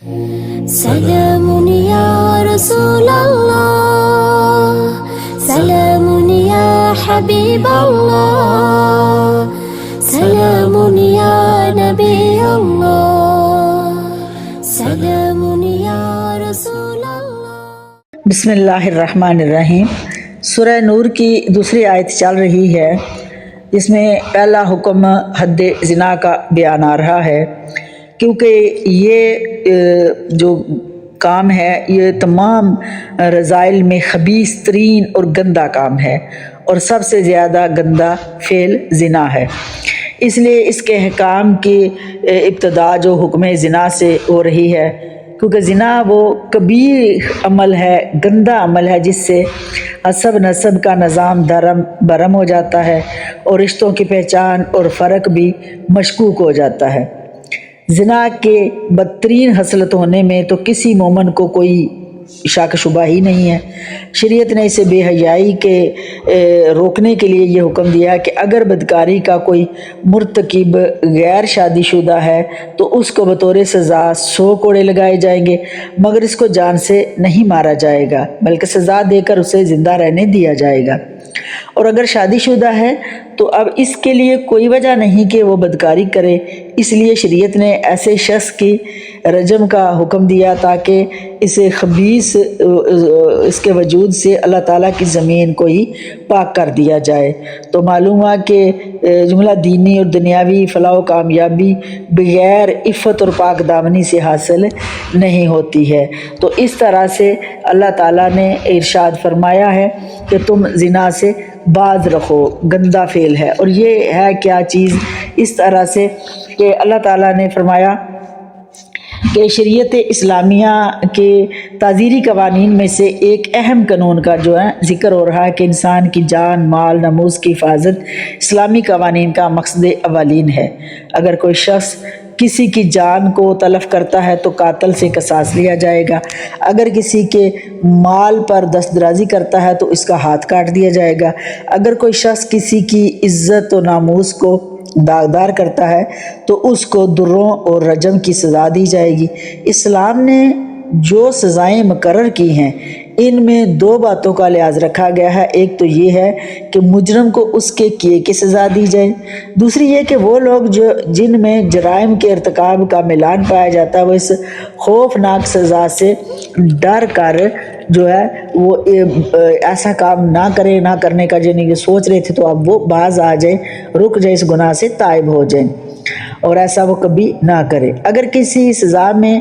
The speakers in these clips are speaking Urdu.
سلام یا رسول اللہ، سلام یا حبیب اللہ، سلام یا نبی اللہ، سلام یا رسول اللہ۔ بسم اللہ الرحمن الرحیم۔ سورہ نور کی دوسری آیت چل رہی ہے، جس میں پہلا حکم حد زنا کا بیان آ رہا ہے، کیونکہ یہ جو کام ہے یہ تمام رذائل میں خبیث ترین اور گندا کام ہے، اور سب سے زیادہ گندا فعل زنا ہے۔ اس لیے اس کے حکام کی ابتدا جو حکم زنا سے ہو رہی ہے، کیونکہ زنا وہ کبیح عمل ہے، گندا عمل ہے، جس سے حسب نسب کا نظام دھرم برہم ہو جاتا ہے اور رشتوں کی پہچان اور فرق بھی مشکوک ہو جاتا ہے۔ زنا کے بدترین خصلت ہونے میں تو کسی مومن کو کوئی شک شبہ ہی نہیں ہے۔ شریعت نے اسے بے حیائی کے روکنے کے لیے یہ حکم دیا کہ اگر بدکاری کا کوئی مرتکب غیر شادی شدہ ہے تو اس کو بطور سزا 100 کوڑے لگائے جائیں گے، مگر اس کو جان سے نہیں مارا جائے گا، بلکہ سزا دے کر اسے زندہ رہنے دیا جائے گا۔ اور اگر شادی شدہ ہے تو اب اس کے لیے کوئی وجہ نہیں کہ وہ بدکاری کرے، اس لیے شریعت نے ایسے شخص کی رجم کا حکم دیا تاکہ اسے خبیث اس کے وجود سے اللہ تعالیٰ کی زمین کو ہی پاک کر دیا جائے۔ تو معلوم ہوا کہ جملہ دینی اور دنیاوی فلاح و کامیابی بغیر عفت اور پاک دامنی سے حاصل نہیں ہوتی ہے۔ تو اس طرح سے اللہ تعالیٰ نے ارشاد فرمایا ہے کہ تم زنا سے باز رکھو، گندا فعل ہے۔ اور یہ ہے کیا چیز؟ اس طرح سے کہ اللہ تعالیٰ نے فرمایا کہ شریعت اسلامیہ کے تعزیری قوانین میں سے ایک اہم قانون کا جو ہے ذکر ہو رہا ہے کہ انسان کی جان، مال، ناموس کی حفاظت اسلامی قوانین کا مقصد اولین ہے۔ اگر کوئی شخص کسی کی جان کو تلف کرتا ہے تو قاتل سے قصاص لیا جائے گا، اگر کسی کے مال پر دستدرازی کرتا ہے تو اس کا ہاتھ کاٹ دیا جائے گا، اگر کوئی شخص کسی کی عزت و ناموس کو داغدار کرتا ہے تو اس کو دروں اور رجم کی سزا دی جائے گی۔ اسلام نے جو سزائیں مقرر کی ہیں ان میں 2 باتوں کا لحاظ رکھا گیا ہے۔ ایک تو یہ ہے کہ مجرم کو اس کے کیے کی سزا دی جائے، دوسری یہ کہ وہ لوگ جن میں جرائم کے ارتکاب کا میلان پایا جاتا ہے وہ اس خوفناک سزا سے ڈر کر جو ہے وہ ایسا کام نہ کرے، نہ کرنے کا جو نہیں سوچ رہے تھے تو اب وہ باز آ جائیں، رک جائیں، اس گناہ سے تائب ہو جائیں اور ایسا وہ کبھی نہ کرے۔ اگر کسی سزا میں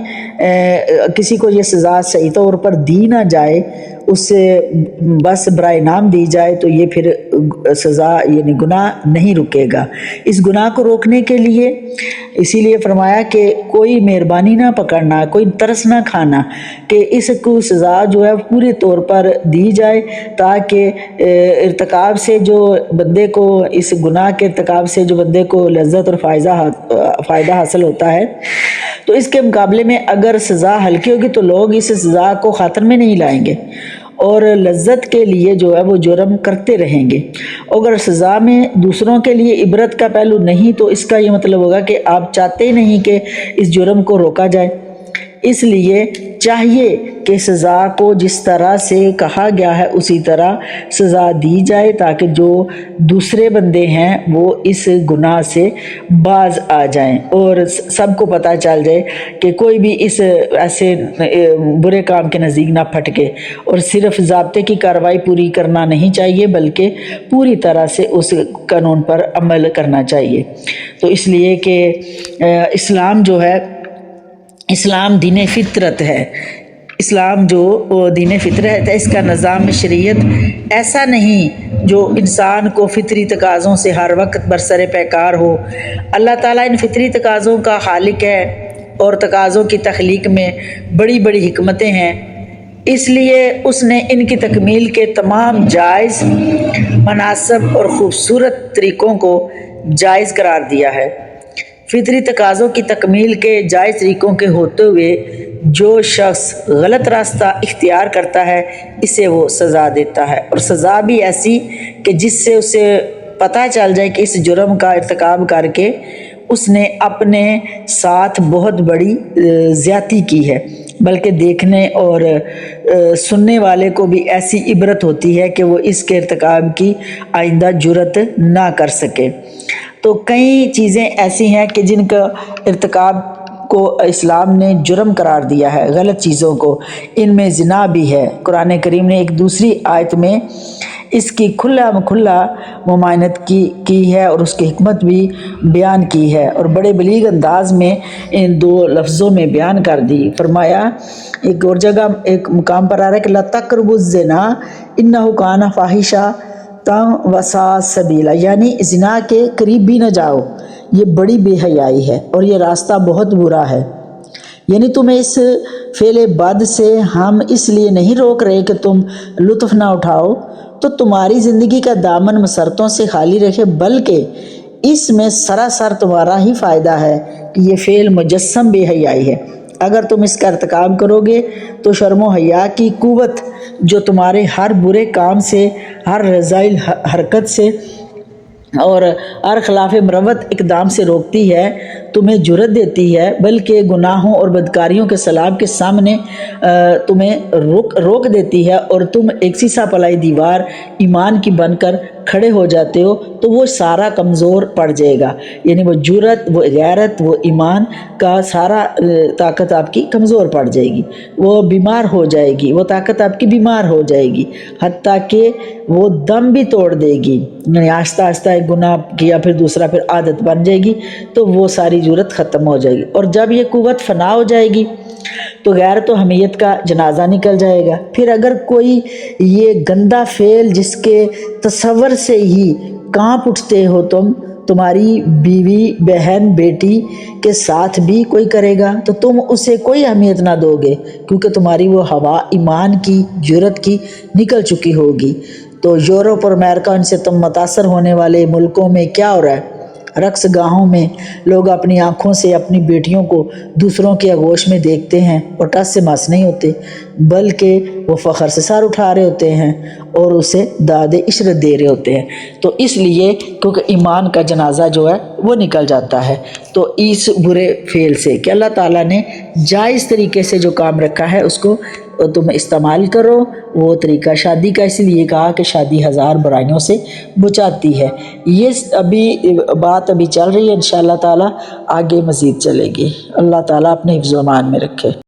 کسی کو یہ سزا صحیح طور پر دی نہ جائے، اس سے بس برائے نام دی جائے تو یہ پھر سزا یعنی گناہ نہیں رکے گا۔ اس گناہ کو روکنے کے لیے اسی لیے فرمایا کہ کوئی مہربانی نہ پکڑنا، کوئی ترس نہ کھانا کہ اس کو سزا جو ہے پورے طور پر دی جائے، تاکہ ارتکاب سے جو بندے کو اس گناہ کے ارتکاب سے جو بندے کو لذت اور فائدہ حاصل ہوتا ہے، تو اس کے مقابلے میں اگر سزا ہلکی ہوگی تو لوگ اس سزا کو خاطر میں نہیں لائیں گے اور لذت کے لیے جو ہے وہ جرم کرتے رہیں گے۔ اگر سزا میں دوسروں کے لیے عبرت کا پہلو نہیں تو اس کا یہ مطلب ہوگا کہ آپ چاہتے ہی نہیں کہ اس جرم کو روکا جائے۔ اس لیے چاہیے کہ سزا کو جس طرح سے کہا گیا ہے اسی طرح سزا دی جائے، تاکہ جو دوسرے بندے ہیں وہ اس گناہ سے باز آ جائیں اور سب کو پتہ چل جائے کہ کوئی بھی اس ایسے برے کام کے نزدیک نہ پھٹکے۔ اور صرف ضابطے کی کارروائی پوری کرنا نہیں چاہیے بلکہ پوری طرح سے اس قانون پر عمل کرنا چاہیے۔ تو اس لیے کہ اسلام جو ہے، اسلام دین فطرت ہے۔ اسلام جو دین فطرت ہے، اس کا نظام شریعت ایسا نہیں جو انسان کو فطری تقاضوں سے ہر وقت برسر پیکار ہو۔ اللہ تعالیٰ ان فطری تقاضوں کا خالق ہے اور تقاضوں کی تخلیق میں بڑی بڑی حکمتیں ہیں، اس لیے اس نے ان کی تکمیل کے تمام جائز، مناسب اور خوبصورت طریقوں کو جائز قرار دیا ہے۔ فطری تقاضوں کی تکمیل کے جائز طریقوں کے ہوتے ہوئے جو شخص غلط راستہ اختیار کرتا ہے اسے وہ سزا دیتا ہے، اور سزا بھی ایسی کہ جس سے اسے پتہ چل جائے کہ اس جرم کا ارتکاب کر کے اس نے اپنے ساتھ بہت بڑی زیادتی کی ہے، بلکہ دیکھنے اور سننے والے کو بھی ایسی عبرت ہوتی ہے کہ وہ اس کے ارتکاب کی آئندہ جرت نہ کر سکے۔ تو کئی چیزیں ایسی ہیں کہ جن کا ارتکاب کو اسلام نے جرم قرار دیا ہے، غلط چیزوں کو، ان میں زنا بھی ہے۔ قرآن کریم نے ایک دوسری آیت میں اس کی کھلا ممانعت کی ہے اور اس کی حکمت بھی بیان کی ہے، اور بڑے بلیغ انداز میں ان دو لفظوں میں بیان کر دی۔ فرمایا ایک اور جگہ ایک مقام پر آ رہا ہے کہ لَا تَقْرَبُوا الزِّنَا إِنَّهُ كَانَ فَاحِشَةً وَسَاءَ سَبِيلًا، یعنی زنا کے قریب بھی نہ جاؤ، یہ بڑی بے حیائی ہے اور یہ راستہ بہت برا ہے۔ یعنی تمہیں اس فعل بد سے ہم اس لیے نہیں روک رہے کہ تم لطف نہ اٹھاؤ تو تمہاری زندگی کا دامن مسرتوں سے خالی رکھے، بلکہ اس میں سراسر تمہارا ہی فائدہ ہے کہ یہ فعل مجسم بے حیائی ہے۔ اگر تم اس کا ارتکاب کرو گے تو شرم و حیا کی قوت جو تمہارے ہر برے کام سے، ہر رذائل حرکت سے اور ہر خلاف مروت اقدام سے روکتی ہے، تمہیں جرت دیتی ہے، بلکہ گناہوں اور بدکاریوں کے سیلاب کے سامنے تمہیں روک دیتی ہے، اور تم ایک سیسا پلائی دیوار ایمان کی بن کر کھڑے ہو جاتے ہو تو وہ سارا کمزور پڑ جائے گا۔ یعنی وہ جرت، وہ غیرت، وہ ایمان کا سارا طاقت آپ کی کمزور پڑ جائے گی، وہ بیمار ہو جائے گی، وہ طاقت آپ کی بیمار ہو جائے گی، حتیٰ کہ وہ دم بھی توڑ دے گی۔ یعنی آہستہ آہستہ ایک گناہ کیا پھر دوسرا، پھر عادت بن جائے گی تو وہ ساری جرت ختم ہو جائے گی، اور جب یہ قوت فنا ہو جائے گی تو غیرت و حمیت کا جنازہ نکل جائے گا۔ پھر اگر کوئی یہ گندا فعل جس کے تصور سے ہی کانپ اٹھتے ہو تمہاری بیوی، بہن، بیٹی کے ساتھ بھی کوئی کرے گا تو تم اسے کوئی اہمیت نہ دو گے، کیونکہ تمہاری وہ ہوا ایمان کی، جرت کی نکل چکی ہوگی۔ تو یورپ اور امریکہ، ان سے تم متاثر ہونے والے ملکوں میں کیا ہو رہا ہے؟ رقص گاہوں میں لوگ اپنی آنکھوں سے اپنی بیٹیوں کو دوسروں کے آغوش میں دیکھتے ہیں اور ٹس سے مس نہیں ہوتے، بلکہ وہ فخر سے سر اٹھا رہے ہوتے ہیں اور اسے داد عشرت دے رہے ہوتے ہیں۔ تو اس لیے کیونکہ ایمان کا جنازہ جو ہے وہ نکل جاتا ہے، تو اس برے فعل سے کہ اللہ تعالیٰ نے جائز طریقے سے جو کام رکھا ہے اس کو تم استعمال کرو۔ وہ طریقہ شادی کا اس لیے کہا کہ شادی ہزار برائیوں سے بچاتی ہے۔ یہ بات ابھی چل رہی ہے، انشاءاللہ تعالیٰ آگے مزید چلے گی۔ اللہ تعالیٰ اپنے حفظ و امان میں رکھے۔